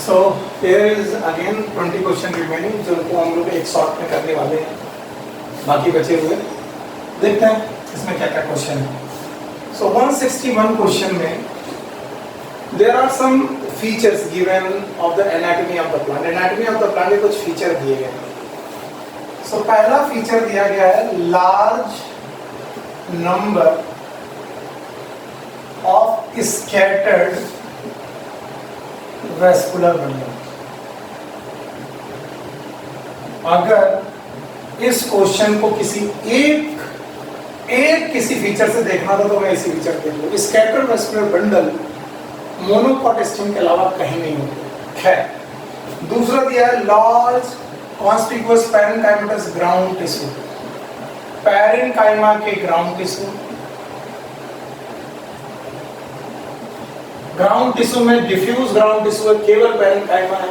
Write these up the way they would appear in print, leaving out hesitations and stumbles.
So here is again 20 question remaining, जिनको हम लोग एक शॉर्ट में करने वाले हैं। बाकी बचे हुए देखते हैं इसमें क्या क्या क्वेश्चन है। So 161 क्वेश्चन में there are some features given of the anatomy of the plant. Anatomy of the plant में कुछ फीचर दिए गए हैं। So पहला फीचर दिया गया है large number of scattered vascular bundle. अगर इस क्वेश्चन को किसी एक किसी फीचर से देखना था तो मैं इसी फीचर देख लूँ। Scattered vascular bundle monocot stem के अलावा कहीं नहीं होते। खैर दूसरा दिया है large conspicuous parenchymatous ground tissue. Parenchyma के ग्राउंड टिश्यू, ग्राउंड टिश्यू में डिफ्यूज ग्राउंड टिश्यू है, केवल पैरेन्काइमा है।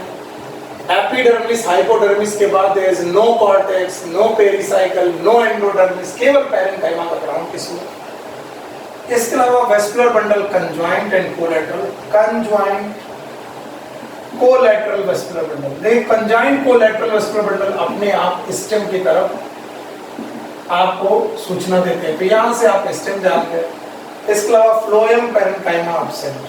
एपिडर्मिस हाइपोडर्मिस के बाद there is no cortex, no pericycle, no endodermis, केवल पैरेन्काइमा का ग्राउंड टिश्यू है। इसके अलावा vascular bundle conjoint and collateral, conjoint collateral vascular bundle. देखिए कंजॉइंट कोलैटरल वेस्कुलर बंडल अपने आप स्टेम की तरफ आपको सूचना देते हैं, तो यहां से आप स्टेम जान गए। इसके अलावा phloem parenchyma absent.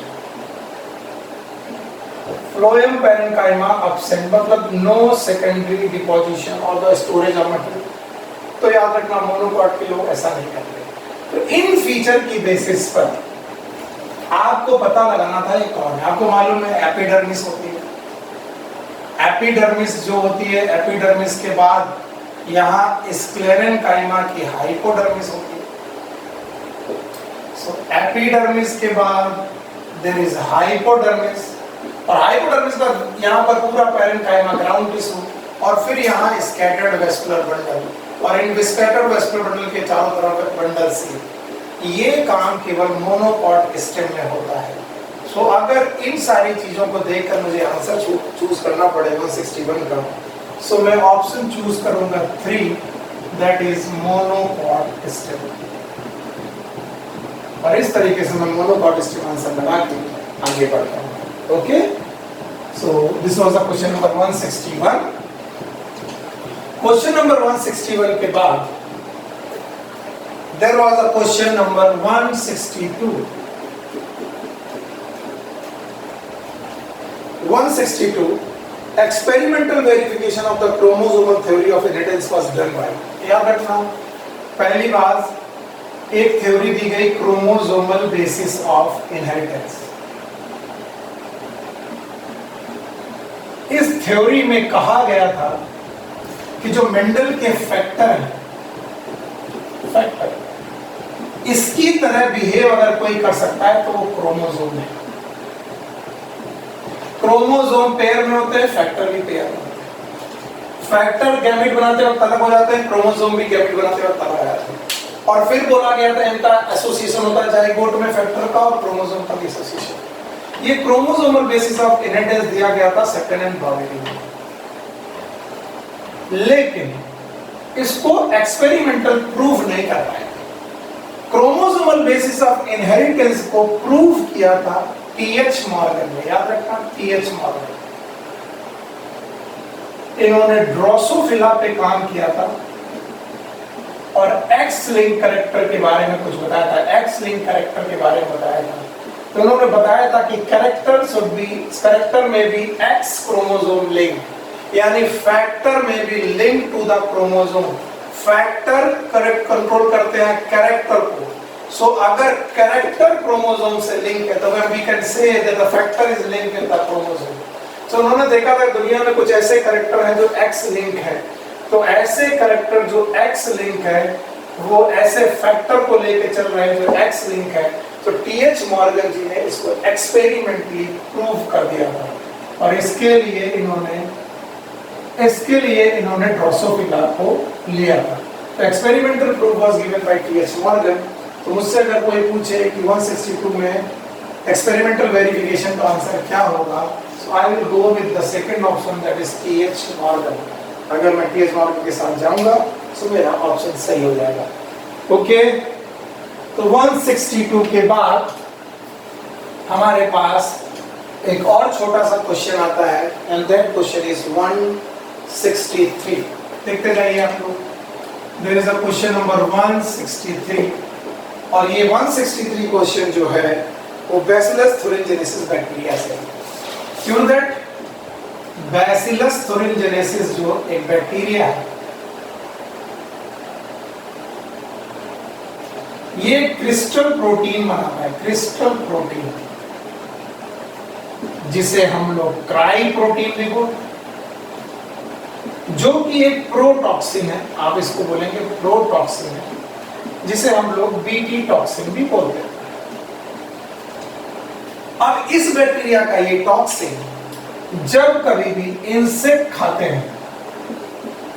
Phloem parenchyma absent मतलब नो सेकेंडरी डिपोजिशन और द स्टोरेज ऑफ मटेरियल। तो याद रखना मोनोकॉट के लोग ऐसा नहीं करते। तो इन फीचर की बेसिस पर आपको पता लगाना था ये कौन है। आपको मालूम है एपिडर्मिस होती है। एपिडर्मिस जो होती है, एपिडर्मिस के बाद यहाँ स्क्लेरेन्काइमा की हाइपोडर्मिस होती है। सो एपिडर्मिस के बाद देयर इज हाइपोडर्मिस, और हाइपोडर्मिस का यहाँ पर पूरा पैरेन्काइमा ग्राउंड टिश्यू, और फिर यहाँ स्कैटर्ड वेस्कुलर बंडल, और इन स्कैटर्ड वेस्कुलर बंडल के चारों तरफ बंडल से ये काम केवल मोनोकॉट स्टेम में होता है। सो अगर इन सारी चीजों को देखकर मुझे आंसर चूज करना पड़े 161 का, सो मैं ऑप्शन चूज करूंगा 3, दैट इज मोनोकॉट स्टेम। और इस तरीके से मैं मोनोकॉट स्टेम आंसर लगा के आगे बढ़ता हूँ। Okay, so this was the question number 161। Question number 161 के बाद there was a question number 162। 162 experimental verification of the chromosomal theory of inheritance was done by. याद रखना पहली बात एक थ्योरी दी गई क्रोमोसोमल बेसिस ऑफ इनहेरिटेंस। इस थ्योरी में कहा गया था कि जो मेंडल के फैक्टर हैं, इसकी तरह बिहेव अगर कोई कर सकता है तो वो क्रोमोसोम है। क्रोमोसोम पेयर में होते हैं, फैक्टर भी पेयर में होते हैं। फैक्टर गैमेट बनाते वक्त अलग हो जाते हैं, क्रोमोसोम भी गैमेट बनाते वक्त अलग हो जाते हैं। और फिर बोला गया था इनका एसोसिएशन होता है जाइगोट में फैक्टर का और क्रोमोसोम का भी एसोसिएशन। ये क्रोमोसोमल बेसिस ऑफ इनहेरिटेंस दिया गया था सेकंड एंड ब्रॉवेरी में, लेकिन इसको एक्सपेरिमेंटल प्रूफ नहीं कर पाए। क्रोमोसोमल बेसिस ऑफ इनहेरिटेंस को प्रूव किया था टीएच मॉर्गन ने। याद रखना टीएच मॉर्गन, इन्होंने ड्रोसोफिला पे काम किया था और एक्स लिंक कैरेक्टर के बारे में कुछ बताया था। एक्स लिंक कैरेक्टर के बारे में बताया था, तो उन्होंने बताया था कि कैरेक्टर में भी एक्स क्रोमोसोम लिंक, यानी फैक्टर में भी link to the chromosome. Factor correct control करते हैं कैरेक्टर को। सो अगर कैरेक्टर क्रोमोसोम से लिंक है तो we can say that the factor is linked with the chromosome. So उन्होंने देखा था दुनिया में कुछ ऐसे कैरेक्टर हैं जो एक्स लिंक है, तो ऐसे कैरेक्टर जो एक्स लिंक है वो ऐसे फैक्टर को लेके चल रहे हैं जो एक्स लिंक है। तो टीएच मॉर्गन जी ने इसको एक्सपेरिमेंटली प्रूव कर दिया था, और इसके लिए इन्होंने ड्रोसोफिला को लिया था। तो experimental proof was given by TH Morgan. तो मुझसे अगर कोई पूछे कि 162 में एक्सपेरिमेंटल वेरिफिकेशन का आंसर क्या होगा, so I will go with the second option that is TH Morgan. अगर मैं टीएच मॉर्गन के साथ जाऊंगा तो मेरा ऑप्शन सही हो जाएगा। ओके, तो 162 के बाद हमारे पास एक और छोटा सा क्वेश्चन आता है एंड दैट क्वेश्चन इज 163। देखते जाइए आप लोग। There is a question number 163 और ये 163 क्वेश्चन जो है वो बैसिलस थुरिनजेनेसिस बैक्टीरिया से। क्यों दैट बैसिलस थुरिनजेनेसिस जो एक बैक्टीरिया है, ये क्रिस्टल प्रोटीन बनाता है, क्रिस्टल प्रोटीन, जिसे हम लोग क्राई प्रोटीन भी बोलते हैं, जो कि एक प्रोटॉक्सिन है। आप इसको बोलेंगे प्रोटॉक्सिन है, जिसे हम लोग बीटी टॉक्सिन भी बोलते हैं। अब इस बैक्टीरिया का ये टॉक्सिन जब कभी भी इंसेक्ट खाते हैं,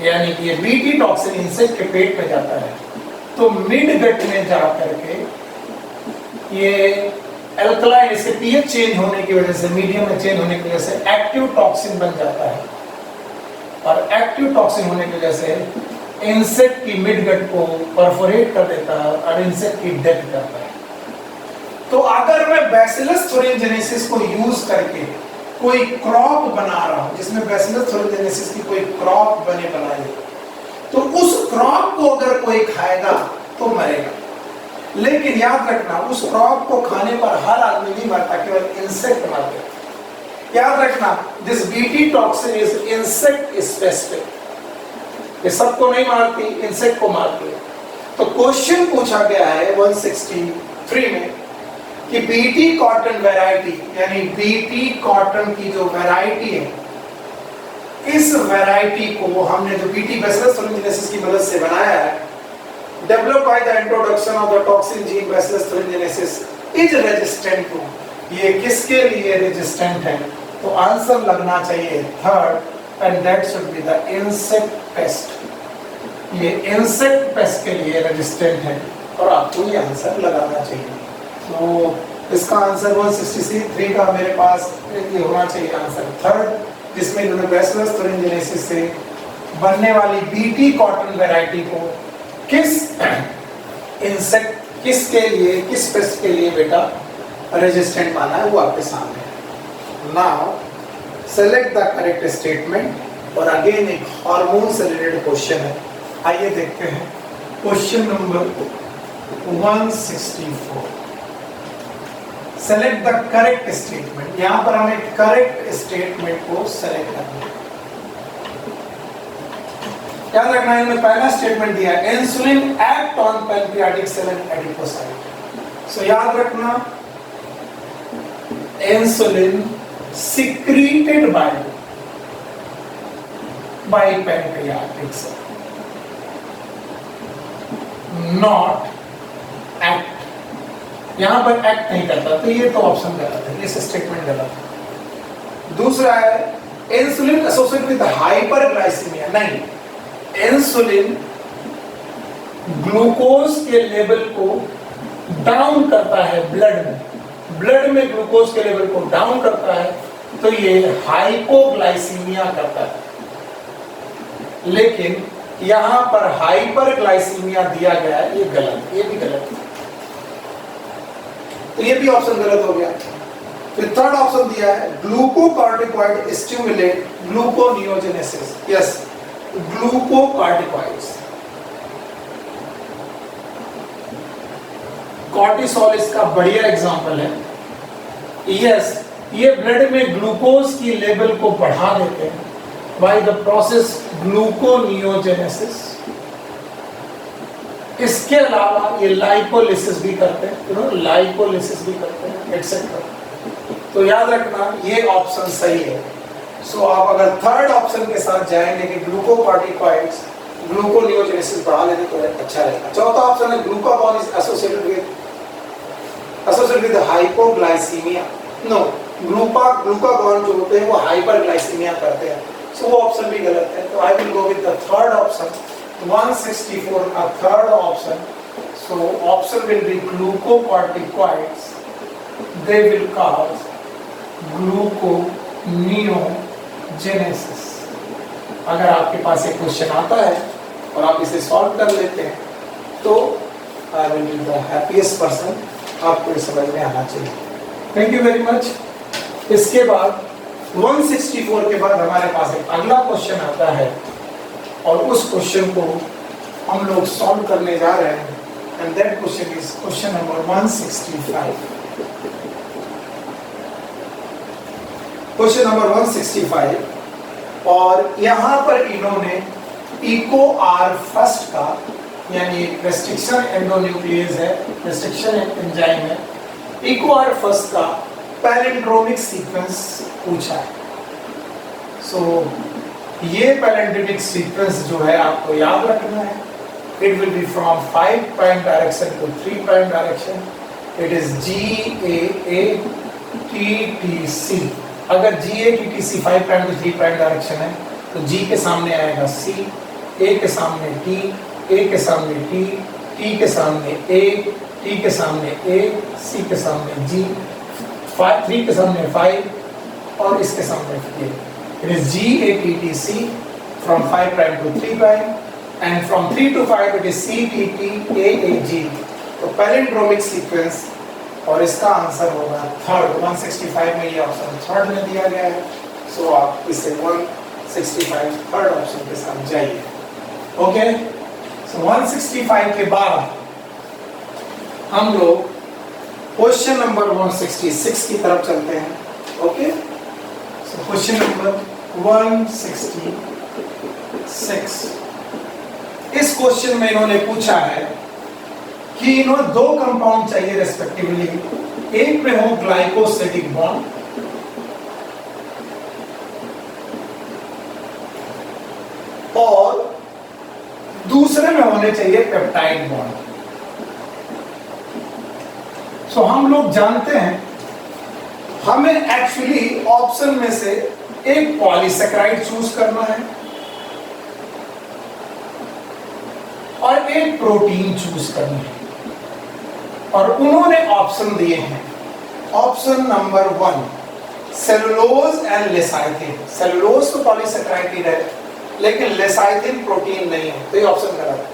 यानी कि ये बीटी टॉक्सिन इंसेक्ट के पेट में जाता है, तो मिड गट में जाकर के ये एल्कलाइन, इसके पीएच चेंज होने की वजह से, मीडियम में चेंज होने की वजह से एक्टिव टॉक्सिन बन जाता है, और एक्टिव टॉक्सिन होने की वजह से इंसेक्ट की मिड गट को परफोरेट कर देता है और इंसेक्ट की डेथ करता है। तो अगर मैं बैसिलस थुरिनजेनेसिस को यूज करके कोई क्रॉप बना रहा हूं, जिसमें बैसिलस थुरिनजेनेसिस की कोई क्रॉप बनाई, तो उस क्रॉप को अगर कोई खाएगा तो मरेगा। लेकिन याद रखना, उस क्रॉप को खाने पर हर आदमी नहीं मरता, केवल इंसेक्ट मरते हैं। याद रखना, this BT toxin is insect specific, ये सबको नहीं मारती, इंसेक्ट को मारती है। तो क्वेश्चन पूछा गया है 163 में कि बीटी कॉटन वैरायटी, यानी बीटी कॉटन की जो वैरायटी है, इस वैरायटी को हमने जो बीटी बैसिलस थुरिनजेनेसिस की मदद से बनाया है, develop by the introduction of the toxin gene Bacillus thuringiensis is resistant to, ये किसके लिए रेजिस्टेंट है? तो आंसर लगना चाहिए third, and that should be the insect pest. ये इंसेक्ट पेस्ट के लिए रेजिस्टेंट है और आपको ये आंसर लगाना चाहिए। तो इसका आंसर 163 का मेरे पास ये होना चाहिए आंसर थर्ड, जिसमें इन्होंने बैसिलस थुरिनजेनेसिस से बनने वाली बीटी कॉटन वैरायटी को किस इंसेक्ट, किसके लिए, किस पेस्ट के लिए बेटा रेजिस्टेंट माना है, वो आपके सामने है। Now select the correct statement, और अगेन एक हार्मोन से रिलेटेड क्वेश्चन है। आइए देखते हैं question number 164। Select the correct statement. यहां पर हमें करेक्ट स्टेटमेंट को सेलेक्ट करना है। याद रखना, इन्होंने पहला स्टेटमेंट दिया insulin act on pancreatic cell and adipocyte. So याद रखना, insulin secreted by pancreatic cell, not act. यहां पर एक्ट नहीं करता, तो ये तो ऑप्शन गलत है, ये स्टेटमेंट गलत है। दूसरा है इंसुलिन एसोसिएटेड विद हाइपरग्लाइसीमिया, नहीं, इंसुलिन ग्लूकोज के लेवल को डाउन करता है ब्लड में, ब्लड में ग्लूकोज के लेवल को डाउन करता है, तो ये हाइपोग्लाइसीमिया करता है। लेकिन यहां पर हाइपरग्लाइसीमिया दिया गया है, ये गलत, ये भी गलत है, तो ये भी ऑप्शन गलत हो गया। फिर थर्ड ऑप्शन दिया है glucocorticoid stimulate gluconeogenesis, yes, glucocorticoids, cortisol इसका बढ़िया एग्जांपल है। यस, ये ब्लड में ग्लूकोज की लेवल को बढ़ा देते हैं बाय द प्रोसेस ग्लूकोनियोजेनेसिस। इसके अलावा ये लाइपोलिसिस भी करते हैं, लाइपोलिसिस भी करते हैं, एटसेट्रा। तो याद रखना, ये ऑप्शन सही है। सो आप अगर थर्ड ऑप्शन के साथ जाएंगे कि ग्लूकोकॉर्टिकॉइड्स ग्लूकोनियोजेनेसिस बढ़ा लेंगे तो अच्छा रहेगा। चौथा ऑप्शन है glucagon is associated with hypoglycaemia, no, glucagon जो होते हैं वो हाइपरग्लाइसीमिया करते हैं, सो वो ऑप्शन भी गलत है। तो I will go with the third option, 164 का third option. So option will be glucocorticoids, they will cause gluconeogenesis। अगर आपके पास एक क्वेश्चन आता है और आप इसे सॉल्व कर लेते हैं तो I will be the happiest person. आपको ये समझ में आना चाहिए। Thank you very much. इसके बाद 164 के बाद हमारे पास एक अगला क्वेश्चन आता है और उस क्वेश्चन को हम लोग सॉल्व करने जा रहे हैं and that question is question number 165। Question number 165 और यहाँ पर इन्होंने इको आर फर्स्ट का यानी रेस्ट्रिक्शन एंडोन्यूक्लियस है, रेस्ट्रिक्शन एंजाइम है, इको आर फर्स्ट का पैलिंड्रोमिक सीक्वेंस पूछा है। सो ये पैलिंड्रोमिक सीक्वेंस जो है आपको याद रखना है। It will be from 5 prime direction to 3 prime direction. It is GAATTC। अगर GATTC 5 prime to 3 prime direction है तो G के सामने आएगा C, A के सामने T, A के सामने T, T के सामने A, T के सामने A, C के सामने G, 3 के सामने 5 और इसके सामने A। It is GATTC from 5 prime to 3 prime and from 3 to 5 it is CTTAAG। तो पैलिंड्रोमिक सीक्वेंस और इसका आंसर होगा थर्ड। 165 में ये ऑप्शन थर्ड में दिया गया है। सो आप इसे 165 थर्ड ऑप्शन के साथ जाइए। ओके, सो 165 के बाद हम लोग क्वेश्चन नंबर 166 की तरफ चलते हैं। Okay, so question number 166। इस क्वेश्चन में इन्होंने पूछा है कि इन्होंने दो कंपाउंड चाहिए रेस्पेक्टिवली। एक में हो ग्लाइकोसिडिक बॉन्ड और दूसरे में होने चाहिए पेप्टाइड बॉन्ड। सो हम लोग जानते हैं हमें एक्चुअली ऑप्शन में से एक पॉलीसेकेराइड चूज करना है और एक प्रोटीन चूज करनी है और उन्होंने ऑप्शन दिए हैं। Option number 1 cellulose and lecithin. Cellulose तो पॉलीसेकेराइड है लेकिन लेसाइथिन प्रोटीन नहीं है, तो ये ऑप्शन गलत है।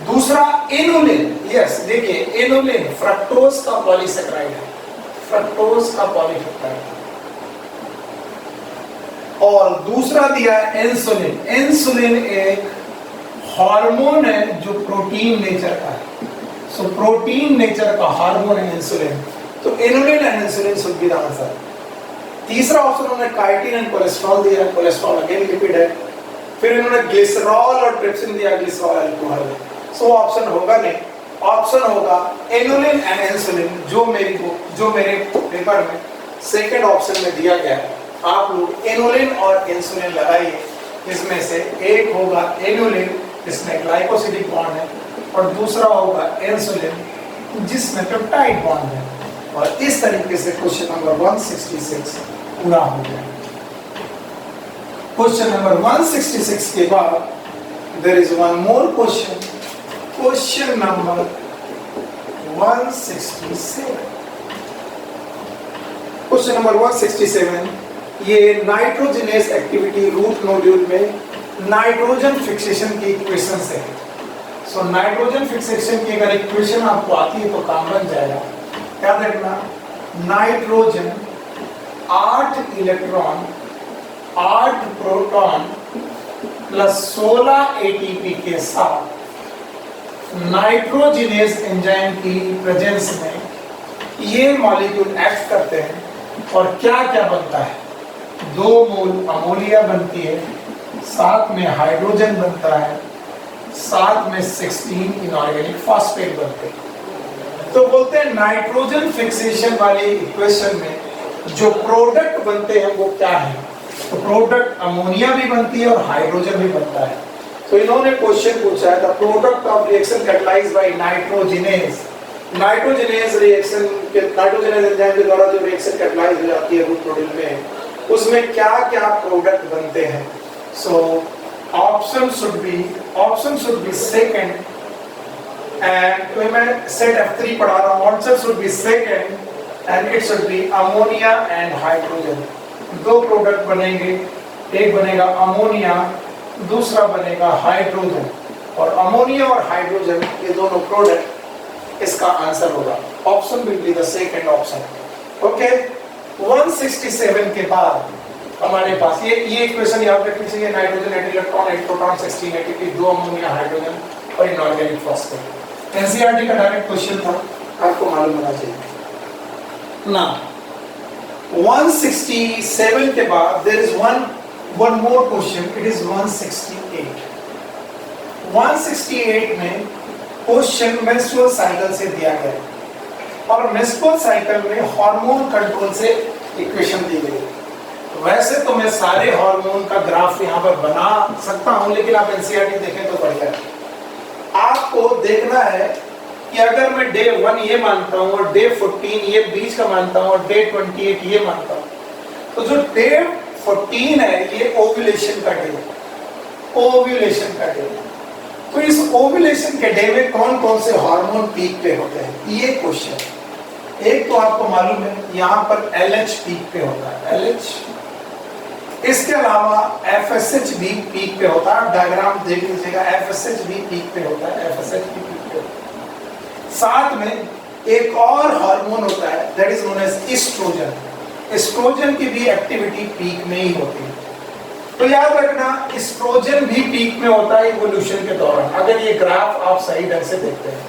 दूसरा इनुलिन, यस देखिए इनुलिन फ्रक्टोज का पॉलीसेकेराइड है, फ्रक्टोज का पॉलीसेकेराइड। और दूसरा दिया है इंसुलिन। इंसुलिन एक हार्मोन है जो प्रोटीन नेचर का है। सो प्रोटीन नेचर का हार्मोन है इंसुलिन, तो inulin and insulin should be the answer. तीसरा ऑप्शन उन्होंने काइटिन एंड कोलेस्ट्रॉल दिया है, कोलेस्ट्रॉल अगेन लिपिड है। फिर इन्होंने ग्लिसरॉल और ट्रिप्सिन दिया, ग्लिसरॉल अल्कोहल। सो ऑप्शन होगा नहीं, ऑप्शन होगा इनुलिन एंड इंसुलिन जो मेरे पेपर में सेकंड ऑप्शन में दिया गया है। आप लोग इनुलिन और इंसुलिन लगाइए, इसमें से एक होगा इनुलिन जिसमें ग्लाइकोसिडिक बॉन्ड है और दूसरा होगा इंसुलिन जिसमें पेप्टाइड बॉन्ड है। और इस तरीके से क्वेश्चन नंबर 166 पूरा हो गया। क्वेश्चन नंबर 166 के बाद there is one more question, question number 167। Question number 167 ये नाइट्रोजनेस एक्टिविटी रूट नोड्यूल में नाइट्रोजन फिक्सेशन की इक्वेशन है। सो नाइट्रोजन फिक्सेशन की अगर इक्वेशन आपको आती है तो काम बन जाएगा। क्या देखना, nitrogen 8 electron 8 proton plus 16 ATP के साथ नाइट्रोजनेस एंजाइम की प्रेजेंस में ये मॉलिक्यूल एक्ट करते हैं और क्या क्या बनता है। 2 मोल अमोनिया बनती है, साथ में हाइड्रोजन बनता है, साथ में 16 इनऑर्गेनिक फॉस्फेट बनते हैं। तो बोलते हैं नाइट्रोजन फिक्सेशन वाली इक्वेशन में जो प्रोडक्ट बनते हैं वो क्या है। तो प्रोडक्ट अमोनिया भी बनती है और हाइड्रोजन भी बनता है। तो इन्होंने क्वेश्चन पूछा है the product of reaction catalysed by nitrogenase. Nitrogenase reaction के नाइट्रोजनेस एंजाइम के द्वारा जो रिएक्शन कैटलाइज हो जाती है रूट नोड्यूल में, उसमें क्या क्या प्रोडक्ट बनते हैं। So option should be second and तो मैं सेट F3 पढ़ा रहा हूँ। Answer should be second and it should be ammonia and hydrogen. 2 product बनेंगे, एक बनेगा अमोनिया, दूसरा बनेगा हाइड्रोजन। और अमोनिया और हाइड्रोजन ये दोनों प्रोडक्ट इसका आंसर होगा। Option will be the second option. Okay, 167 के बाद हमारे पास ये इक्वेशन याद रखनी चाहिए, nitrogen 8 electron 8 proton 16 ATP 2 ammonia hydrogen और इनऑर्गेनिक फॉस्फेट। एनसीईआरटी का डायरेक्ट क्वेश्चन था, आपको मालूम होना चाहिए ना। 167 के बाद there is one more question, it is 168। 168 में क्वेश्चन मेंस्ट्रुअल साइकिल से दिया गया और मेंस्ट्रुअल साइकिल में हार्मोन कंट्रोल से इक्वेशन दी गई। वैसे तो मैं सारे हार्मोन का ग्राफ यहाँ पर बना सकता हूँ, लेकिन आप एनसीईआरटी देखें तो बढ़िया है। आपको देखना है कि अगर मैं डे 1 ये मानता हूँ और डे 14 ये बीच का मानता हूँ और डे 28 ये मानता हूँ, तो जो डे 14 है ये ओव्यूलेशन का डे है, ओव्यूलेशन का डे है। तो इस ओव्यूलेशन के डे में कौन कौन से हार्मोन पीक पे होते हैं, ये क्वेश्चन। एक तो आपको मालूम है यहाँ पर LH पीक पे होता है, LH। इसके अलावा FSH भी पीक पे होता है, डायग्राम देख लीजिएगा, FSH भी पीक पे होता है, FSH भी पीक पे होता है। साथ में एक और हार्मोन होता है that is known as oestrogen. Oestrogen की भी एक्टिविटी पीक में ही होती है। तो याद रखना एस्ट्रोजन भी पीक में होता है इवोल्यूशन के दौरान। अगर ये ग्राफ आप सही ढंग से देखते हैं,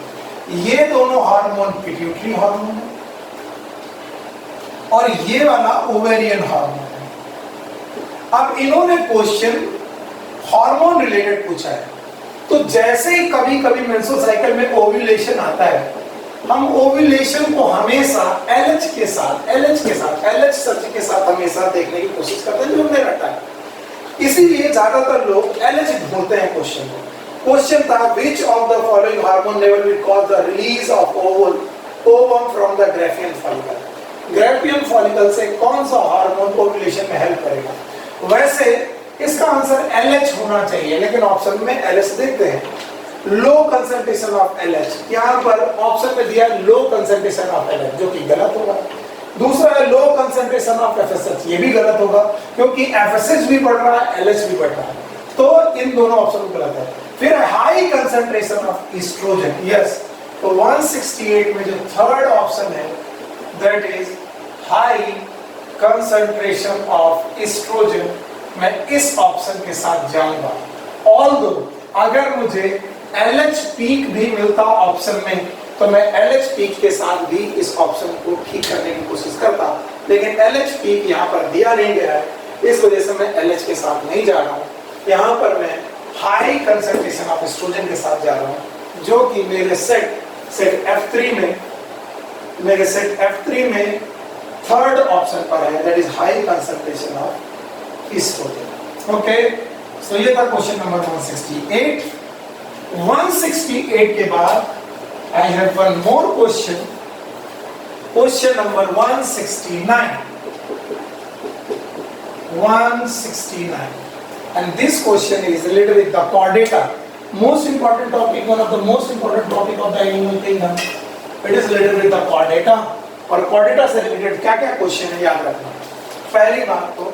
ये दोनों हार्मोन पिट्यूटरी हार्मोन है और ये वाला ओवेरियन हार्मोन है। अब इन्होंने क्वेश्चन हार्मोन रिलेटेड पूछा है, तो जैसे ही कभी कभी मेंस्ट्रुअल साइकिल में ओव्यूलेशन आता है, हम ओव्यूलेशन को हमेशा LH के साथ LH सर्च के साथ हमेशा देखने की कोशिश करते हैं, जो हमने रखा है। इसीलिए ज्यादातर लोग LH ढूंढते हैं क्वेश्चन को। क्वेश्चन था which of the following hormone level will cause the release of ovum from the Graafian follicle। Graafian follicle से कौन सा हार्मोन ओव्यूलेशन में हेल्प करेगा। वैसे इसका आंसर LH होना चाहिए, लेकिन ऑप्शन में LH देखते हैं। लो कंसंट्रेशन ऑफ LH, यहाँ पर ऑप्शन में दिया लो कंसंट्रेशन ऑफ LH, जो कि गलत होगा। दूसरा है लो कंसंट्रेशन ऑफ FSH, ये भी गलत होगा क्योंकि FSH भी बढ़ रहा है, LH भी बढ़ रहा है, तो इन दोनों ऑप्शन गलत है। फिर high concentration of oestrogen, yes. तो 168 में जो थर्ड ऑप्शन है that is high concentration of oestrogen, मैं इस ऑप्शन के साथ जाऊंगा। ऑल्दो अगर मुझे LH पीक भी मिलता ऑप्शन में, तो मैं LH पीक के साथ भी इस ऑप्शन को ठीक करने की कोशिश करता, लेकिन LH पीक यहाँ पर दिया नहीं गया है, इस वजह से मैं LH के साथ नहीं जा रहा हूँ। यहाँ पर मैं हाई कंसंट्रेशन ऑफ एस्ट्रोजन के साथ जा रहा हूँ, जो कि मेरे सेट F3 में थर्ड ऑप्शन पर है, that is high concentration of estrogen. Okay, so ये था क्वेश्चन नंबर 168। 168 के बाद I have one more question, question number 169, and this question is related with the chordata, most important topic, one of the most important topic of the animal kingdom. It is related with the chordata, और chordata से related क्या क्या question है याद रखना। पहली बात तो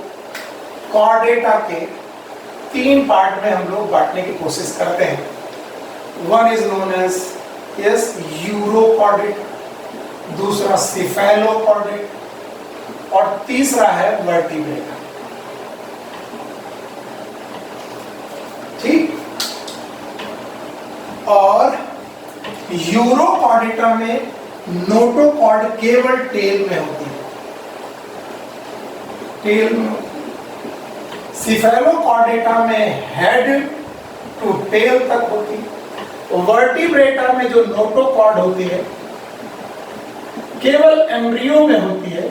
chordata के 3 पार्ट में हम लोग बांटने की कोशिश करते हैं। One is known as urochordate, दूसरा सिफेलोकॉर्डेट और तीसरा है वर्टिब्रेटा। ठीक, और यूरोकॉर्डेटा में नोटोकॉर्ड केवल टेल में होती है, टेल में। सिफेलोकॉर्डेटा में हेड टू टेल तक होती है। वर्टिब्रेटा में जो नोटोकॉर्ड होती है केवल एम्ब्रियो में होती है,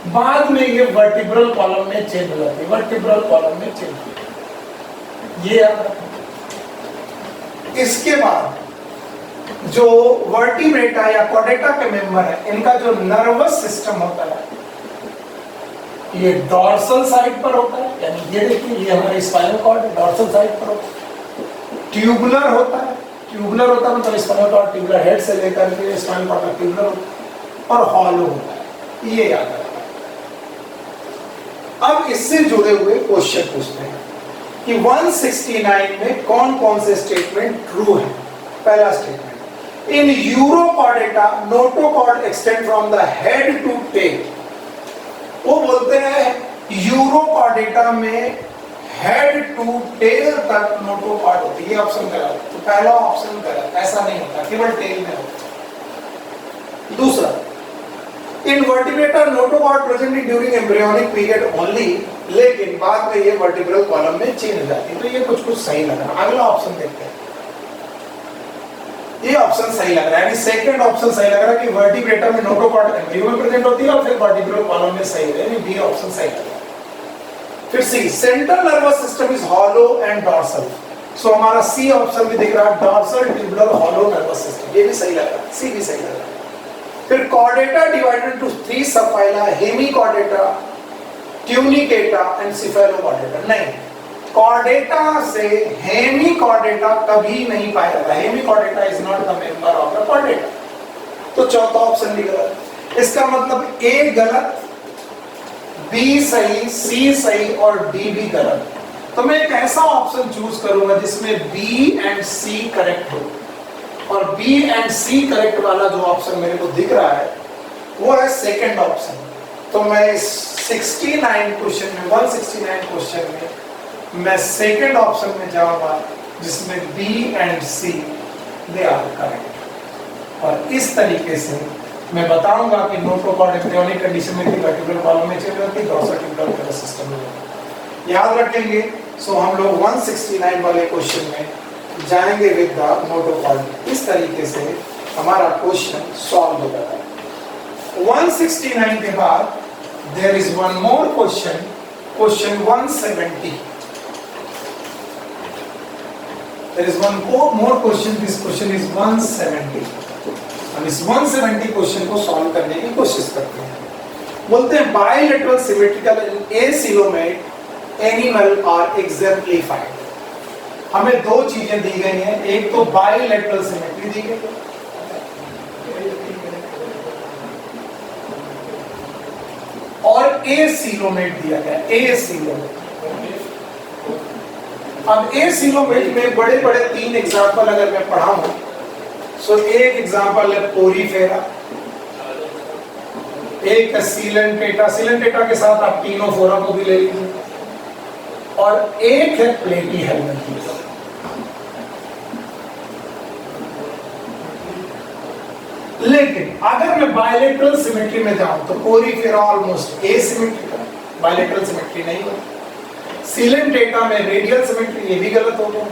बाद में ये वर्टिब्रल कॉलम में चेंज हो जाती है, वर्टिब्रल कॉलम में चेंज हो जाती है, ये याद रखना। इसके बाद जो वर्टिब्रेटा या कॉर्डेटा के मेंबर है, इनका जो नर्वस सिस्टम होता है ये डॉर्सल साइड पर होता है, यानी ये देखिए ये हमारा स्पाइनल कॉर्ड है, डॉर्सल साइड पर होता है। ट्यूबुलर होता है, ट्यूबुलर होता है मतलब स्पाइनल कॉर्ड ट्यूबुलर हेड से लेकर के स्पाइनल कॉर्ड ट्यूबुलर होता है, और हॉलो होता है, ये याद रखना। अब इससे जुड़े हुए क्वेश्चन पूछते हैं कि 169 में कौन कौन से स्टेटमेंट ट्रू है। पहला statement, in urochordata notochord extend from the head to tail. वो बोलते हैं यूरोकॉर्डेटा में हेड टू टेल तक नोटोकॉर्ड होती है। ये ऑप्शन गलत, तो पहला ऑप्शन गलत, ऐसा नहीं होता, केवल टेल में होता। दूसरा, in vertebrata notochord present during embryonic period only, लेकिन बाद में ये वर्टिब्रल कॉलम में चेंज हो जाती है। तो ये कुछ कुछ सही लग रहा है। अगला ऑप्शन देखते हैं, ये ऑप्शन सही लग रहा है, सेकंड ऑप्शन सही लग रहा है कि वर्टिब्रेटा में नोटोकॉर्ड एम्ब्रियो में प्रेजेंट होती है और फिर वर्टिब्रल कॉलम में सही है, यानी बी ऑप्शन सही लग रहा है। फिर C, central nervous system is hollow and dorsal, so हमारा सी ऑप्शन भी दिख रहा है, dorsal tubular hollow nervous system, ये भी सही लग रहा है, सी भी सही लग रहा है। फिर chordata divided to 3 subphyla, hemichordata, tunicata and cephalochordata. नहीं, कॉर्डेटा से हेमिकॉर्डेटा कभी नहीं पाया जाता, hemichordata is not the member of the chordata, तो चौथा ऑप्शन भी गलत। इसका मतलब ए गलत, बी सही, सी सही और डी भी गलत। तो मैं एक ऐसा ऑप्शन चूज करूंगा जिसमें बी एंड सी करेक्ट हो, और बी एंड सी करेक्ट वाला जो ऑप्शन मेरे को दिख रहा है वो है सेकंड ऑप्शन। तो मैं 69 क्वेश्चन में, 169 क्वेश्चन में मैं सेकंड ऑप्शन में जाऊंगा जिसमें B and C they are correct, और इस तरीके से मैं बताऊंगा कि नोटोकॉर्ड एम्ब्रियोनिक कंडीशन में थी, वर्टिब्रल कॉलम में चेंज होती है, डॉर्सल ट्यूबुलर नर्वस सिस्टम में। याद रखेंगे। सो हम लोग 169 वाले क्वेश्चन में जाएंगे विद द नोटोकॉर्ड। इस तरीके से हमारा क्वेश्चन सॉल्व हो जाता है। 169 के बाद there is one more question, question 170। There is one more question, this question is 170। हम इस 170 क्वेश्चन को सॉल्व करने की कोशिश करते हैं। बोलते हैं bilateral symmetrical acoelomate animal are exemplified. हमें दो चीजें दी गई हैं, एक तो बायलैटरल सिमेट्री दी गई और एसिलोमेट दिया गया, एसिलोमेट। अब एसिलोमेट में बड़े बड़े 3 एग्जाम्पल अगर मैं पढ़ाऊं, सो एक एग्जाम्पल है पोरीफेरा, एक है सीलेंटेटा, सीलेंटेटा के साथ आप टीनोफोरा को भी ले लीजिए, और एक है प्लेटीहेल्मिंथेस। लेकिन अगर मैं बायलैटरल सिमेट्री में जाऊं तो Porifera almost asymmetrical, bilateral symmetry नहीं होती। सीलेंटेटा में रेडियल सिमेट्री, ये भी गलत हो गया।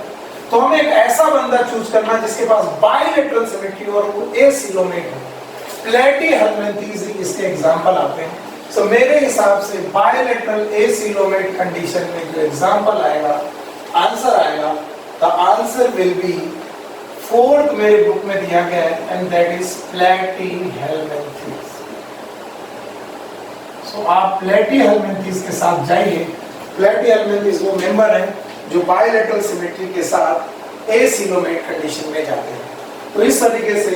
तो हमें एक ऐसा बंदा चूज करना जिसके पास बायलैटरल सिमेट्री और वो एसिलोमेट हो। प्लेटीहेल्मिंथेस इसके एग्जांपल आते हैं। सो मेरे हिसाब से बायलैटरल एसिलोमेट कंडीशन में जो एग्जांपल आएगा, आंसर आएगा, the answer will be 4th मेरे बुक में दिया गया है, एंड दैट इज प्लेटीहेल्मिंथेस। सो आप प्लेटीहेल्मिंथेस के साथ जाइए। प्लेटीहेल्मिंथेस वो मेंबर है जो बायलैटरल सिमेट्री के साथ एसिलोमेट कंडीशन में जाते हैं। तो इस तरीके से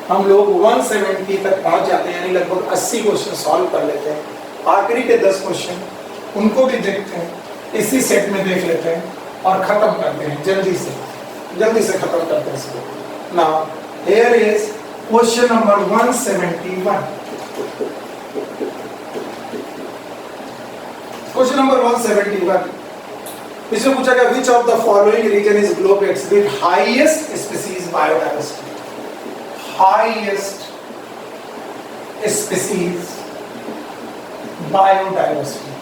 हम लोग 170 तक पहुंच जाते हैं, यानी लगभग 80 क्वेश्चन सॉल्व कर लेते हैं। आखिरी के 10 क्वेश्चन उनको भी देखते हैं, इसी सेट में देख लेते हैं और खत्म करते हैं जल्दी से खत्म करते हैं इसको। Now here is question number 171। Question number 171, इसमें पूछा गया which of the following region is globe exhibit highest species biodiversity? Highest species biodiversity।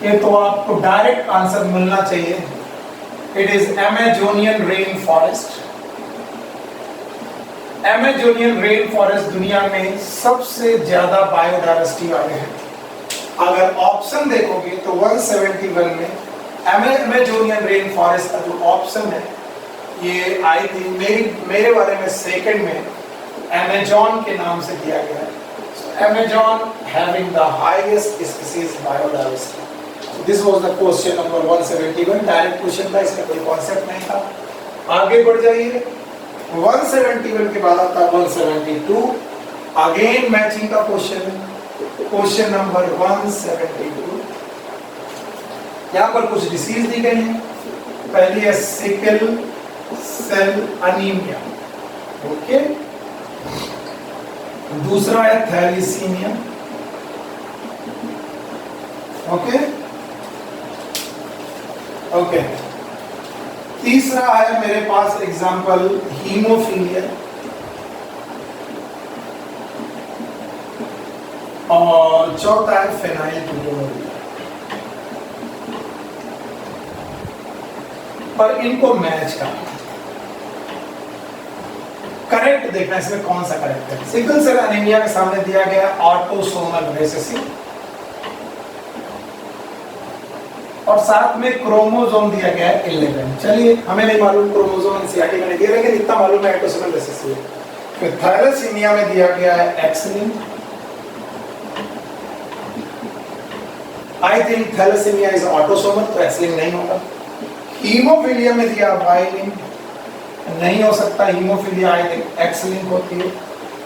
ये तो आपको डायरेक्ट आंसर मिलना चाहिए। It is Amazonian rain forest. Amazonian rain forest दुनिया में सबसे ज्यादा बायोडायवर्सिटी वाले हैं। अगर ऑप्शन देखोगे तो 171 में अमेजोनियन रेन फॉरेस्ट का जो ऑप्शन है, ये आई थिंक मेरे बारे में सेकंड में अमेजोन के नाम से दिया गया है। Amazon having the highest species biodiversity. This was the question number 171। Direct question था, इसका कोई कॉन्सेप्ट नहीं था। आगे बढ़ जाइए। 171 के बाद आता है 172, अगेन मैचिंग का क्वेश्चन। क्वेश्चन नंबर 172, यहाँ पर कुछ डिसीज दी गई हैं। पहली है सिकल सेल अनीमिया, ओके। दूसरा है थैलीसीमिया, ओके ओके। तीसरा है मेरे पास एग्जांपल हीमोफीलिया, और चौथा है फेनाइलकेटोनुरिया। पर इनको मैच करना, करेक्ट देखना इसमें कौन सा करेक्ट है। सिकल सेल एनीमिया के सामने दिया गया ऑटोसोमल रिसेसिव, और साथ में क्रोमोसोम दिया गया है 11। चलिए, हमें नहीं मालूम क्रोमोसोम एनसीईआरटी में नहीं दिया, लेकिन इतना मालूम है ऑटोसोमल रिसेसिव। फिर थैलेसीमिया में दिया गया है X link. I think thalassaemia is autosomal, तो एक्स लिंक नहीं होगा। हीमोफीलिया में दिया वाई लिंक, नहीं हो सकता। Haemophilia I think X link होती है।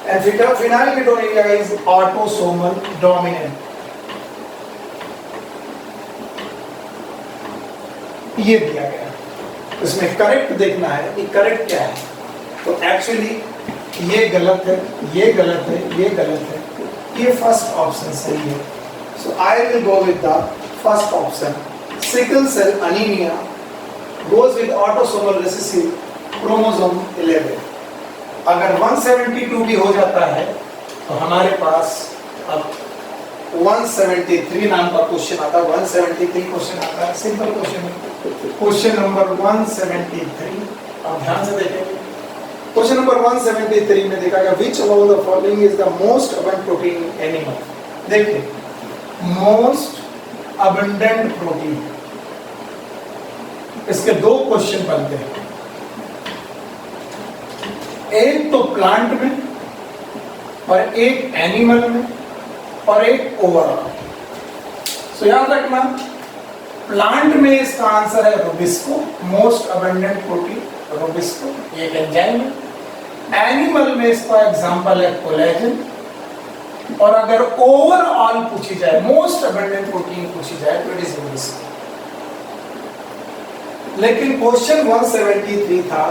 And phenylketonuria is autosomal dominant. ये दिया गया, इसमें करेक्ट देखना है कि करेक्ट क्या है। तो एक्चुअली ये गलत है, ये गलत है, ये गलत है, ये फर्स्ट ऑप्शन सही है। So I will go with the first option. Sickle cell anaemia goes with autosomal recessive chromosome 11। अगर 172 भी हो जाता है तो हमारे पास अब 173 नाम का क्वेश्चन आता है। 173 क्वेश्चन आता है, सिंपल क्वेश्चन है। क्वेश्चन नंबर 173, आप ध्यान से देखेंगे। क्वेश्चन नंबर 173 में देखा गया which among the following is the most abundant protein in animal. देखिए, मोस्ट अबंडेंट प्रोटीन, इसके दो क्वेश्चन बनते हैं, एक तो प्लांट में और एक एनिमल में और एक ओवरऑल। सो याद रखना, प्लांट में इसका आंसर है Rubisco, most abundant protein Rubisco, ये एक एंजाइम है। एनिमल में इसका एग्जांपल है कोलेजन। और अगर ओवरऑल पूछी जाए, मोस्ट अबंडेंट प्रोटीन पूछी जाए, तो इट इज रुबिस्को। लेकिन क्वेश्चन 173 था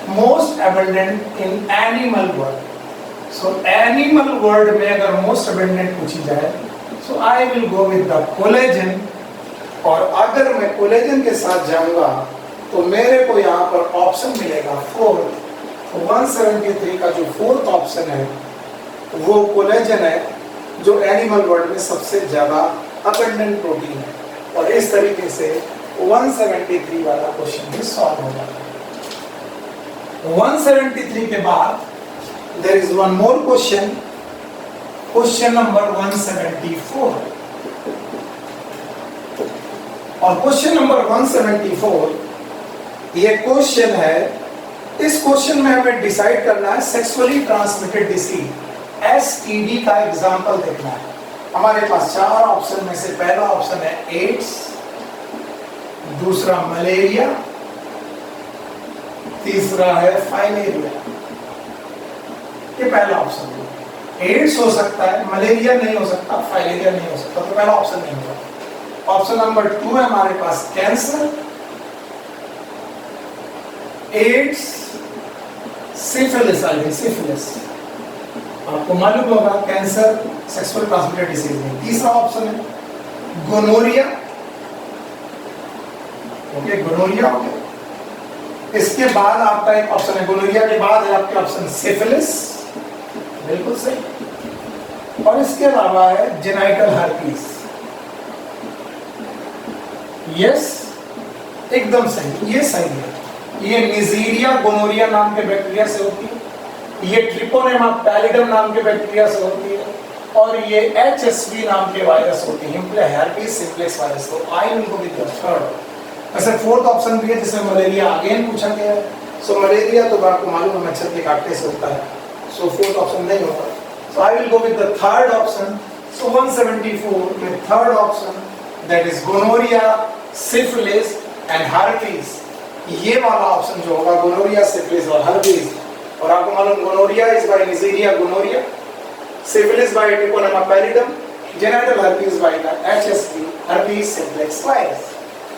most abundant in animal world. So animal world में अगर मोस्ट अबंडेंट पूछी जाए, so I will go with the collagen. और अगर मैं कोलेजन के साथ जाऊंगा तो मेरे को यहाँ पर ऑप्शन मिलेगा 4। तो 173 का जो फोर्थ ऑप्शन है वो कोलेजन है, जो एनिमल वर्ल्ड में सबसे ज्यादा अबंडेंट प्रोटीन है। और इस तरीके से 173 वाला क्वेश्चन भी सॉल्व हो जाता है। 173 के बाद there is one more question, question number 174। और क्वेश्चन नंबर 174 ये क्वेश्चन है, इस क्वेश्चन में हमें डिसाइड करना है सेक्सुअली ट्रांसमिटेड डिसीज, एसटीडी का एग्जांपल देखना है। हमारे पास 4 ऑप्शन में से पहला ऑप्शन है एड्स, दूसरा मलेरिया, तीसरा है फाइलेरिया। ये पहला ऑप्शन है। एड्स हो सकता है, मलेरिया नहीं हो सकता, फाइलेरिया नहीं हो सकता, तो पहला ऑप्शन नहीं होगा। ऑप्शन नंबर 2 है हमारे पास कैंसर, एड्स, सिफिलिस। सिफिलिस आपको मालूम होगा कैंसर सेक्सुअल ट्रांसमिटेड डिसीज में। तीसरा ऑप्शन है गोनोरिया। ओके, गोनोरिया हो गया। इसके बाद आपका एक ऑप्शन है, गोनोरिया के बाद है आपके ऑप्शन सिफिलिस, बिल्कुल सही। और इसके अलावा है जेनाइटल हर्पीस। यस, एकदम सही, ये सही है। ये निजीरिया गोनोरिया नाम के बैक्टीरिया से होती है, ये ट्रिपोनेमा पैलिडम नाम के बैक्टीरिया से होती है, और ये एचएसवी नाम के वायरस होती है, हर्पीस सिम्प्लेक्स वायरस। तो I will go with the third. ऐसे फोर्थ ऑप्शन भी है जिसमें मलेरिया अगेन पूछा गया है। सो मलेरिया तो आपको मालूम है मच्छर के काटने से होता है, सो फोर्थ ऑप्शन नहीं होगा। So I will go with the third option. So 174 में third option, that is gonorrhoea, syphilis and herpes. ये वाला ऑप्शन जो होगा गोनोरिया, सिफिलिस और हर्पीस। और आपको मालूम gonorrhoea is by Neisseria gonorrhoea, syphilis by Treponema pallidum, genital herpes by the HSV herpes simplex virus.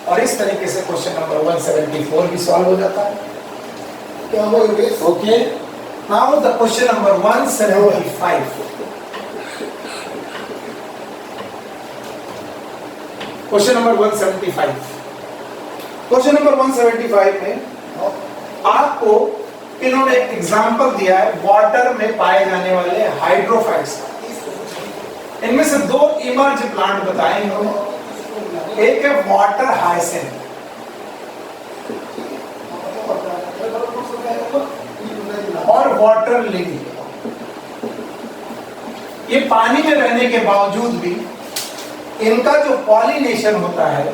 और इस तरीके से क्वेश्चन नंबर 174 भी सॉल्व हो जाता है। क्या हो गया? Okay, now the question number 175। Question number 175। Question number 175 में आपको इन्होंने एग्जाम्पल दिया है वाटर में पाए जाने वाले हाइड्रोफाइट्स का। इनमें से दो इमर्ज प्लांट बताए इन्होंने, एक है वाटर हाइसिंथ और वाटर लिली। ये पानी में रहने के बावजूद भी इनका जो पॉलिनेशन होता है,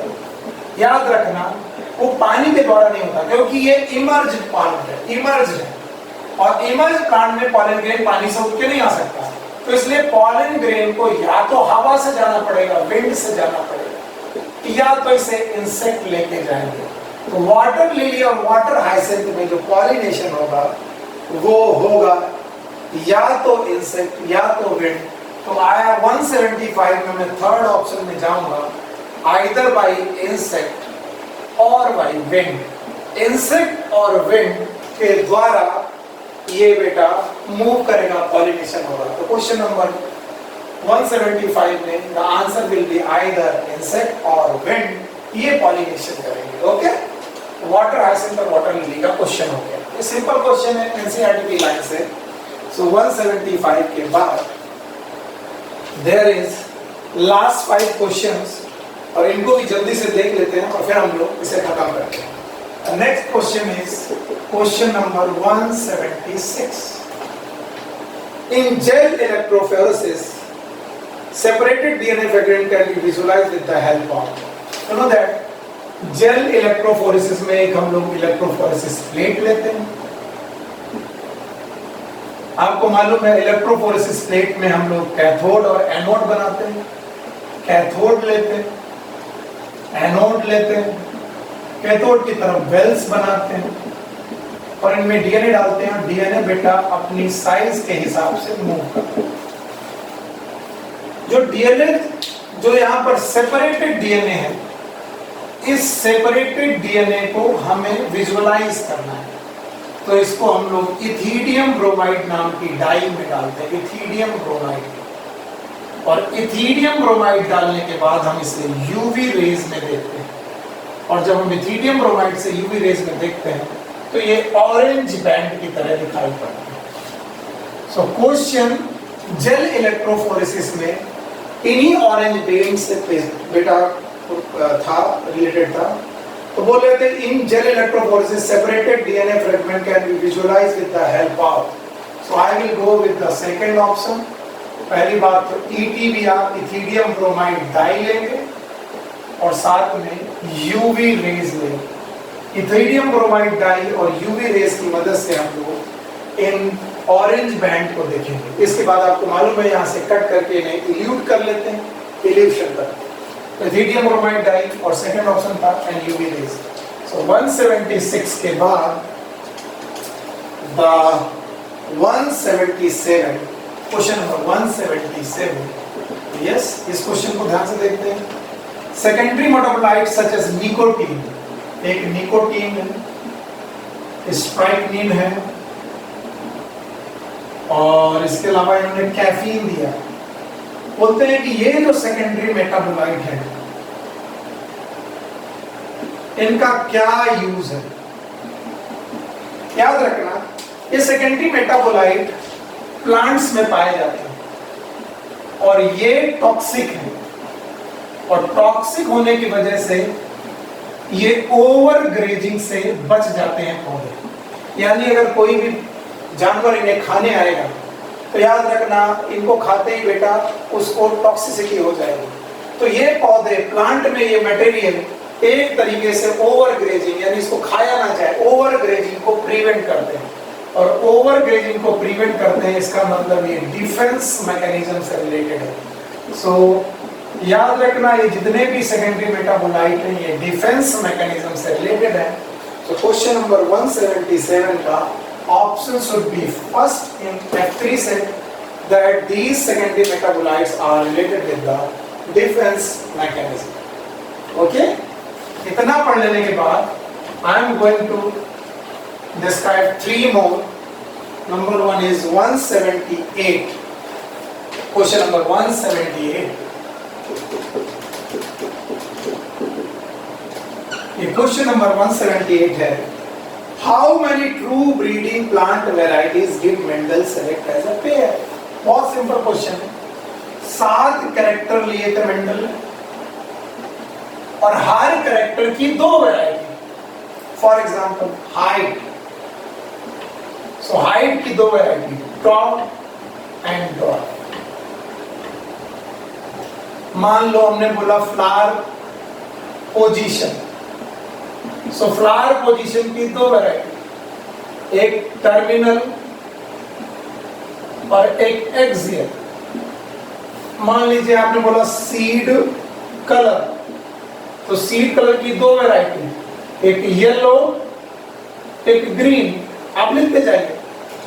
याद रखना, वो पानी के द्वारा नहीं होता, क्योंकि ये इमर्ज प्लांट है, इमर्ज है। और इमर्ज प्लांट में पॉलन ग्रेन पानी से उठ के नहीं आ सकता, तो इसलिए पॉलन ग्रेन को या तो हवा से जाना पड़ेगा, विंड से जाना पड़ेगा, या तो इसे इंसेक्ट लेके जाएंगे। तो वाटर लिली और वाटर हाइसिंथ में जो पॉलिनेशन होगा वो होगा या तो इंसेक्ट या तो विंड। तो आया 175 में मैं थर्ड ऑप्शन में जाऊंगा, आइदर बाय इंसेक्ट और बाय विंड। इंसेक्ट और विंड के द्वारा ये बेटा मूव करेगा, पॉलिनेशन होगा। तो क्वेश्चन नंबर 175 में the answer will be either insect और विंड, ये पॉलिनेशन करेंगे। ओके, वाटर हाइसिंथ और वाटर लिली का क्वेश्चन हो गया। ये सिंपल क्वेश्चन है एनसीईआरटी की लाइन से। सो 175 के बाद देयर इज लास्ट 5 क्वेश्चंस, और इनको भी जल्दी से देख लेते हैं और फिर हम लोग इसे खत्म करते हैं। Next question is question number 176। In gel electrophoresis separated DNA fragment can be visualized with the help of, you know that gel electrophoresis में एक हम लोग इलेक्ट्रोफोरेसिस प्लेट लेते हैं। आपको मालूम है इलेक्ट्रोफोरेसिस प्लेट में हम लोग कैथोड और एनोड बनाते हैं। कैथोड लेते हैं, एनोड लेते हैं, कैथोड की तरफ वेल्स बनाते हैं और इनमें डीएनए डालते हैं। और डीएनए बेटा अपनी साइज के हिसाब से मूव करता है। जो डीएनए जो यहाँ पर सेपरेटेड डीएनए है, इस सेपरेटेड डीएनए को हमें विजुअलाइज करना है। तो इसको हम लोग इथीडियम ब्रोमाइड नाम की डाई में डालते हैं, इथीडियम ब्रोमाइड। और इथीडियम ब्रोमाइड डालने के बाद हम इसे यूवी रेज में देखते हैं। और जब हम इथीडियम ब्रोमाइड से यूवी रेज में देखते हैं तो ये ऑरेंज बैंड की तरह दिखाई पड़ता है। सो क्वेश्चन जेल इलेक्ट्रोफोरेसिस में इन्हीं ऑरेंज बैंड से बेटा था, रिलेटेड था। तो बोल रहे थे in gel electrophoresis separated DNA fragment can be visualised with the help of. So I will go with the second option. पहली बात तो ETBR, इथीडियम ब्रोमाइड डाई लेंगे और साथ में यूवी रेज लेंगे। इथीडियम ब्रोमाइड डाई और यूवी रेज की मदद से हम लोग इन ऑरेंज बैंड को देखेंगे। इसके बाद आपको मालूम है यहाँ से कट करके इन्हें इल्यूट कर लेते हैं, इल्यूशन करते हैं। इथीडियम ब्रोमाइड डाई और सेकंड ऑप्शन था एंड यूवी रेज। सो 176 के बाद द 177, क्वेश्चन नंबर 177। यस, इस क्वेश्चन को ध्यान से देखते हैं। Secondary metabolite such as nicotine, एक निकोटीन है, स्ट्राइकनिन है और इसके अलावा इन्होंने कैफीन दिया। बोलते हैं कि ये जो सेकेंडरी मेटाबोलाइट है इनका क्या यूज है। याद रखना ये सेकेंडरी मेटाबोलाइट प्लांट्स में पाए जाते हैं और ये टॉक्सिक है, और टॉक्सिक होने की वजह से ये ओवर ग्रेजिंग से बच जाते हैं पौधे। यानी अगर कोई भी जानवर इन्हें खाने आएगा तो याद रखना इनको खाते ही बेटा उसको टॉक्सिसिटी हो जाएगी। तो ये पौधे प्लांट में ये मटेरियल एक तरीके से ओवर ग्रेजिंग यानी इसको खाया ना जाए, ओवर ग्रेजिंग को प्रिवेंट करते हैं। और ओवर ग्रेजिंग को प्रिवेंट करते हैं इसका मतलब ये डिफेंस मैकेनिज्म से रिलेटेड है। सो याद रखना ये जितने भी सेकेंडरी मेटाबोलाइट हैं ये डिफेंस मैकेनिज्म से रिलेटेड है। तो क्वेश्चन नंबर 177 का option should be first in F3 set that these secondary metabolites are related with the defense mechanism. Okay? इतना पढ़ लेने के बाद I am going to describe 3 more. Number 1 is 178. Question number 178. Question number 178 है, how many true breeding plant varieties did Mendel select as a pair? बहुत simple question है। 7 character लिए थे मेंडल ने और हर कैरेक्टर की 2 variety. For example height, so height की 2 variety, tall and dwarf. मान लो हमने बोला फ्लावर पोजीशन, सो फ्लावर पोजीशन की 2 वैरायटी, एक टर्मिनल और एक एक्सियल। मान लीजिए आपने बोला सीड कलर, तो सीड कलर की 2 वैरायटी, एक येलो एक ग्रीन। आप लिखते जाइए।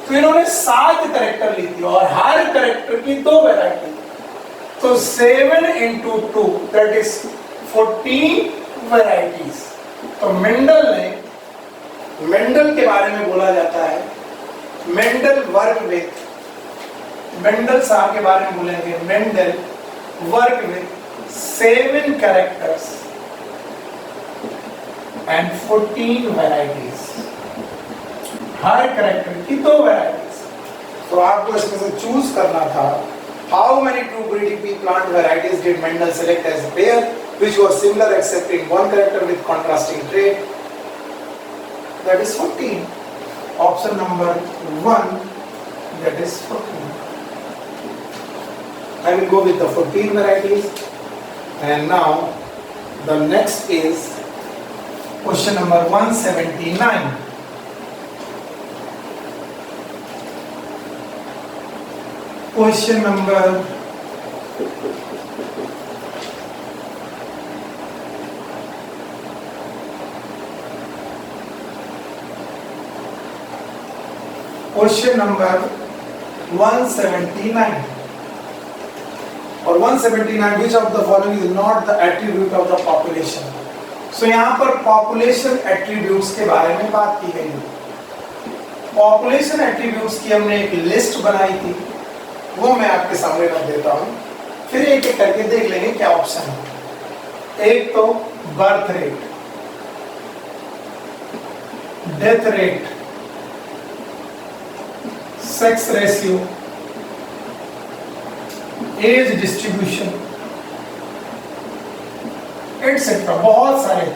तो इन्होंने 7 कैरेक्टर ली थी और हर कैरेक्टर की 2 वैरायटी, तो 7 into 2 दैट इज 14 वैरायटीज। तो मेंडल के बारे में बोला जाता है, मेंडल वर्क विथ, मेंडल साहब के बारे में बोलेंगे, Mendel work with 7 characters and 14 varieties. Her character की 2 वैरायटीज। तो आपको इसमें से चूज करना था, how many true breeding plant varieties did Mendel select as a pair which was similar except in one character with contrasting trait, that is 14. Option number 1, that is 14. I will go with the 14 varieties. And now the next is question number 179. Question number Question number 179 और 179, which of the following is not the attribute of the population? So यहाँ पर population attributes के बारे में बात की गई है। Population attributes की हमने एक लिस्ट बनाई थी, वो मैं आपके सामने रख देता हूँ, फिर एक एक करके देख लेंगे क्या ऑप्शन है। एक तो birth rate, death rate, sex ratio, age distribution etcetera, बहुत सारे,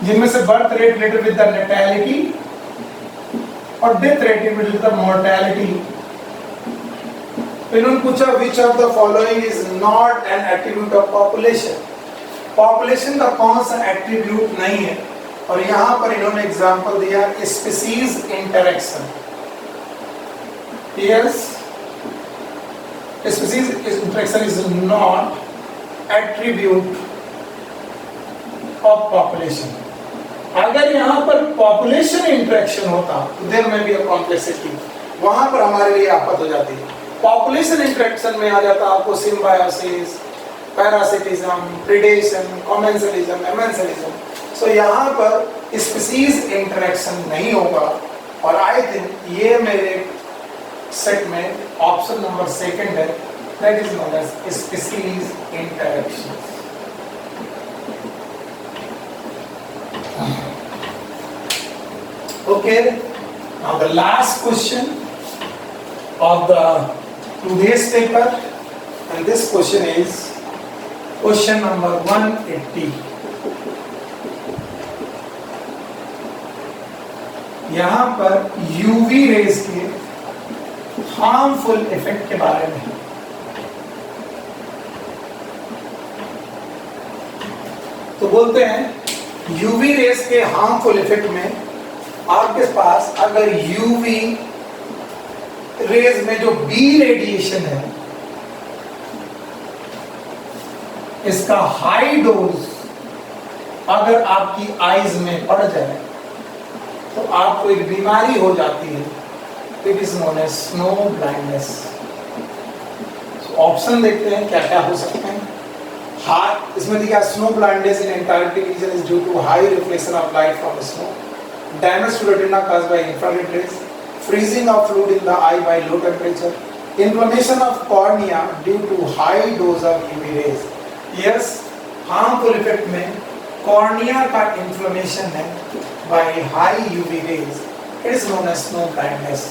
जिनमें से birth rate related with the natality और death rate related with the mortality. इन्होंने पूछा which of the following is not an attribute of population. Population का कौन सा एट्रीब्यूट नहीं है, और यहां पर इन्होंने एग्जांपल दिया species interaction. Yes, species interaction is not attribute of population. अगर यहाँ पर population interaction होता तो there may be a complexity, वहाँ पर हमारे लिए आफत हो जाती है। Population interaction में आ जाता आपको symbiosis, parasitism, predation, commensalism, amensalism. So यहाँ पर species interaction नहीं होगा, और I think ये मेरे सेट में ऑप्शन नंबर 2 है, that is known as species interaction. Okay, now the last question of the today's paper, and this question is question number 180। यहां पर यूवी रेज के हार्मफुल इफेक्ट के बारे में। तो बोलते हैं यूवी रेस के हार्मफुल इफेक्ट में आपके पास अगर यूवी रेज में जो बी रेडिएशन है, इसका हाई डोज अगर आपकी आईज में पड़ जाए तो आपको एक बीमारी हो जाती है, It is known as snow blindness. So option देखते हैं क्या क्या हो सकते हैं। हाँ, इसमें दिया snow blindness in Antarctic region is due to high reflection of light from snow, damage to retina caused by infrared rays, freezing of fluid in the eye by low temperature, inflammation of cornea due to high dose of UV rays. Yes, harmful effect में cornea का inflammation है by high UV rays, it is known as snow blindness.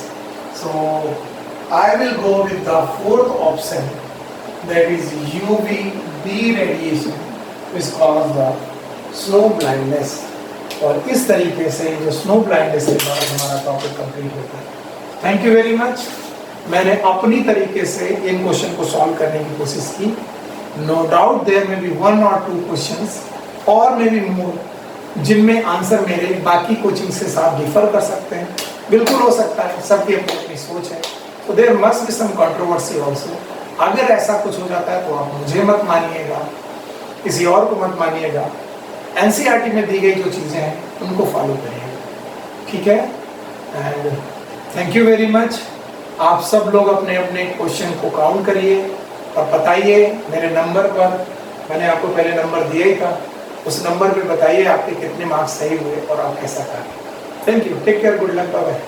So I will go with the fourth option, that is UVB radiation which cause the snow blindness. और इस तरीके से जो snow blindness के बाद हमारा टॉपिक कंप्लीट होता है. Thank you very much. मैंने अपनी तरीके से इन क्वेश्चन को सॉल्व करने की कोशिश की. नो डाउट देयर में बी 1 or 2 क्वेश्चंस और मे बी मोर जिनमें आंसर मेरे बाकी कोचिंग से साथ डिफर कर सकते हैं. बिल्कुल हो सकता है, सबकी अपनी अपनी सोच है. तो there must be some controversy also. अगर ऐसा कुछ हो जाता है तो आप मुझे मत मानिएगा, किसी और को मत मानिएगा. एनसीईआरटी में दी गई जो चीज़ें हैं उनको फॉलो करिएगा. ठीक है. And thank you very much. आप सब लोग अपने अपने क्वेश्चन को काउंट करिए और बताइए मेरे नंबर पर. मैंने आपको पहले नंबर दिया ही था, उस नंबर पे बताइए आपके कितने मार्क्स सही हुए और आप कैसा करें. Thank you. Take care. Good luck. Bye bye.